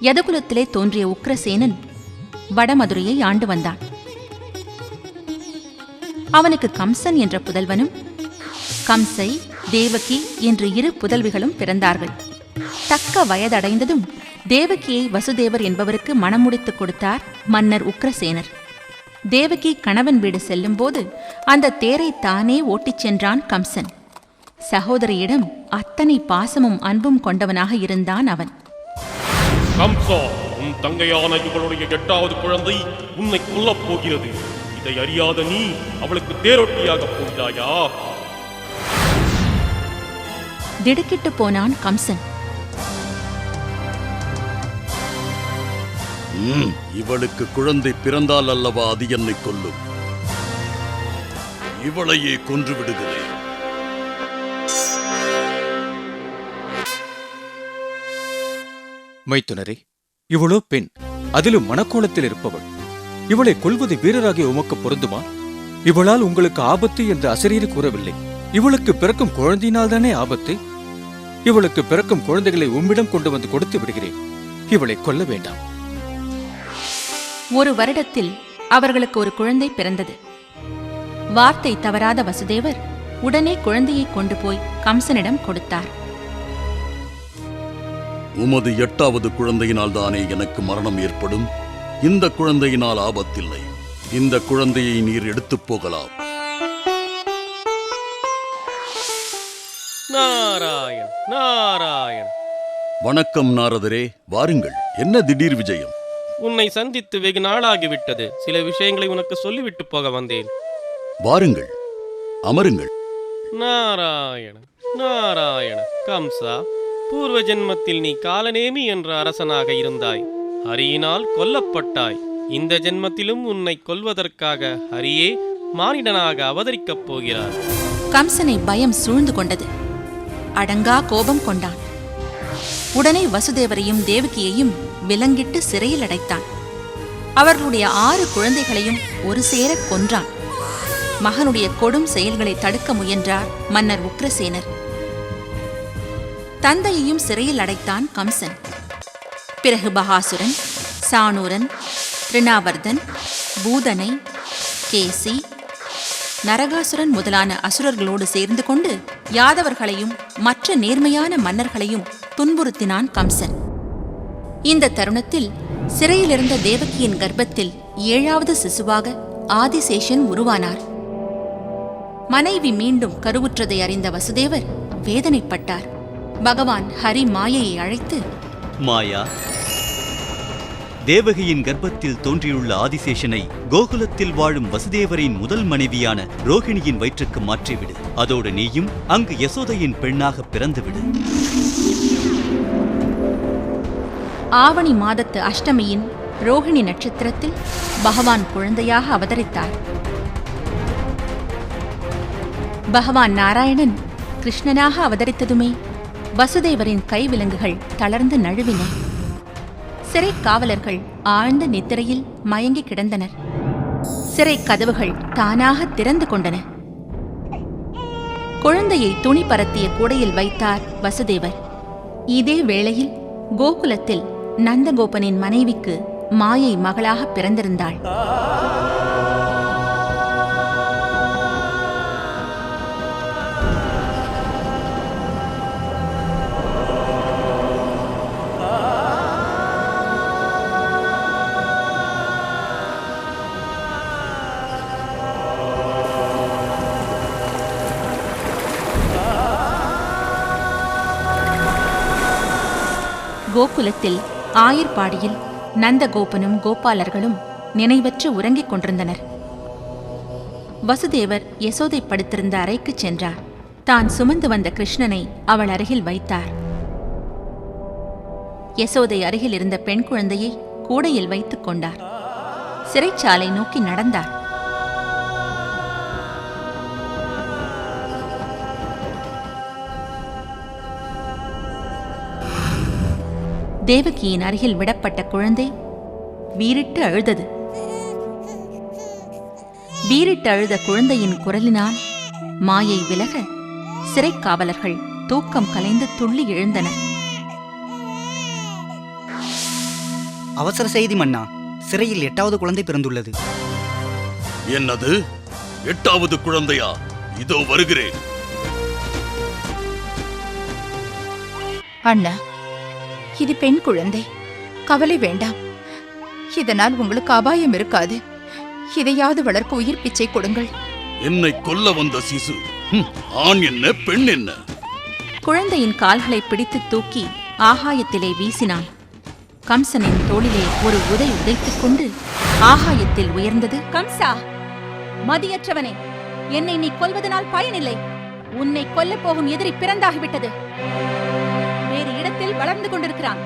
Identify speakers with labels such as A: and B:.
A: யதுகுலத்திலே தோன்றிய உக்கிரசேனன் வடமதுரையை ஆண்டு வந்தான். அவனுக்கு கம்சன் என்ற புதல்வனும் கம்சை, தேவகி என்று 2 புதல்விகளும் பிறந்தார்கள். தக்க வயதடைந்ததும் தேவகியை வசுதேவர் என்பவருக்கு மணம் முடித்துக் கொடுத்தார் மன்னர் உக்கிரசேனர். தேவகி கணவன் வீடு செல்லும்போது அந்த தேரை தானே ஓட்டிச் சென்றான் கம்சன். சகோதரியிடம் அத்தனை பாசமும் அன்பும் கொண்டவனாக இருந்தான் அவன்.
B: கம்சா, உன் தங்கையான இவளுடைய 8வது குழந்தை உன்னை கொல்லப் போகிறது. இதை அறியாத நீ அவளுக்கு தேரொட்டியாக போகிறாயா?
A: திடுக்கிட்டு போனான் கம்சன்.
C: இவளுக்கு குழந்தை பிறந்தால் அல்லவா அது என்னை கொல்லும். இவளையே கொன்று விடுகிறேன்.
D: மைத்துனரே, இவளோ பெண், அதிலும் மணக்கோலத்தில் இருப்பவள். இவளை கொல்வது வீரராகிய உமக்கு பொருந்துமா? இவளால் உங்களுக்கு ஆபத்து என்று அசரீரி கூறவில்லை. இவளுக்கு பிறக்கும் குழந்தையினால்தானே ஆபத்து. இவளுக்கு பிறக்கும் குழந்தைகளை உம்மிடம் கொண்டு வந்து கொடுத்து விடுகிறேன். இவளை கொல்ல வேண்டாம்.
A: 1 வருடத்தில் அவர்களுக்கு ஒரு குழந்தை பிறந்தது. வார்த்தை தவறாத வசுதேவர் உடனே குழந்தையை கொண்டு போய் கம்சனிடம் கொடுத்தார்.
C: உமது 8வது குழந்தையினால் தானே எனக்கு மரணம் ஏற்படும். இந்த குழந்தையினால் ஆபத்தில்லை. இந்த குழந்தையை நீர் எடுத்துப் போகலாம்.
B: நாராயண், நாராயண்.
C: வணக்கம் நாரதரே, வாருங்கள். என்ன திடீர் விஜயம்?
B: உன்னை சந்தித்து வெகு நாளாகிவிட்டது. சில விஷயங்களை உனக்கு சொல்லிவிட்டு போக வந்தேன்.
C: வாருங்கள், அமருங்கள்.
B: நாராயண, நாராயண. கம்சா, பூர்வ ஜென்மத்தில் நீ காலநேமி என்ற அரசனாக இருந்தாய். ஹரியினால் கொல்லப்பட்டாய். இந்த ஜென்மத்திலும் உன்னை கொல்வதற்காக ஹரியே மானிடனாக அவதரிக்கப் போகிறார்.
A: கம்சனை பயம் சூழ்ந்து கொண்டது. அடங்கா கோபம் கொண்டான். உடனே வசுதேவரையும் தேவகியையும் விலங்கிட்டு சிறையில் அடைத்தான். அவர்களுடைய 6 குழந்தைகளையும் ஒரு சேர கொன்றான். மகனுடைய கொடும் செயல்களை தடுக்க முயன்றார் மன்னர் உக்கிரசேனர். தந்தையையும் சிறையில் அடைத்தான் கம்சன். பிறகு பகாசுரன், சாணூரன், திருநாவர்தன், பூதனை, கேசி, நரகாசுரன் முதலான அசுரர்களோடு சேர்ந்து கொண்டு யாதவர்களையும் மற்ற நேர்மையான மன்னர்களையும் துன்புறுத்தினான் கம்சன். இந்த தருணத்தில் சிறையிலிருந்த தேவகியின் கர்ப்பத்தில் 7வது சிசுவாக ஆதிசேஷன் உருவானார். மனைவி மீண்டும் கருவுற்றதை அறிந்த வசுதேவர் வேதனைப்பட்டார். பகவான் ஹரி மாயையை அழைத்து,
E: மாயா, தேவகியின் கர்ப்பத்தில் தோன்றியுள்ள ஆதிசேஷனை கோகுலத்தில் வாழும் வசுதேவரின் முதல் மனைவியான ரோகிணியின் வயிற்றுக்கு மாற்றிவிடு. அதோடு நீயும் அங்கு யசோதையின் பெண்ணாக பிறந்துவிடு.
A: ஆவணி மாதத்து அஷ்டமியின் ரோகிணி நட்சத்திரத்தில் பகவான் குழந்தையாக அவதரித்தார். பகவான் நாராயணன் கிருஷ்ணனாக அவதரித்ததுமே வசுதேவரின் கைவிலங்குகள் தளர்ந்து நழுவின. சிறை காவலர்கள் ஆழ்ந்த நித்திரையில் மயங்கி கிடந்தனர். சிறை கதவுகள் தானாக திறந்து கொண்டன. குழந்தையை துணி பரத்திய கூடையில் வைத்தார் வசுதேவர். இதே வேளையில் கோகுலத்தில் நந்தகோபனின் மனைவிக்கு மாயை மகளாக பிறந்திருந்தாள். கோகுலத்தில் ஆயர்பாடியில் நந்தகோபனும் கோபாலர்களும் நினைவற்று உறங்கிக் கொண்டிருந்தனர். வசுதேவர் யசோதை படுத்திருந்த அறைக்குச் சென்றார். தான் சுமந்து வந்த கிருஷ்ணனை அவள் அருகில் வைத்தார். யசோதை அருகில் இருந்த பெண் குழந்தையை கூடையில் வைத்துக் கொண்டார். சிறைச்சாலை நோக்கி நடந்தார். தேவகியின் அருகில் விடப்பட்ட குழந்தை வீறிட்டு அழுதது. வீறிட்டு அழுத குழந்தையின் குரலினால் மாயை விலக சிறைக்காவலர்கள் தூக்கம் கலைந்து துள்ளி எழுந்தனர்.
F: அவசர செய்தி மன்னா, சிறையில் 8வது குழந்தை பிறந்துள்ளது.
C: என்னது? 8வது குழந்தையா? இதோ வருகிறேன்.
G: அண்ணா, இது பெண் குழந்தை. கவலை வேண்டாம். இதனால் உங்களுக்கு அபாயம் இருக்காது. இதையாவது வளர்க்க உயிர் பிச்சை கொடுங்கள்.
C: என்னை கொல்ல வந்த சிசு ஆண் என்ன பெண் என்ன?
A: குழந்தையின் கால்களை பிடித்து தூக்கி ஆகாயத்திலே வீசினான். கம்சனின் தோளிலே ஒரு உதை உதைத்துக் கொண்டு ஆகாயத்தில் உயர்ந்தது. கம்சா, மதியற்றவனே, என்னை நீ கொல்வதனால் பயனில்லை. உன்னை கொல்லப் போகும் எதிரி பிறந்தாகிவிட்டது. வேறு இடத்தில் வளர்ந்து கொண்டிருக்கிறான்.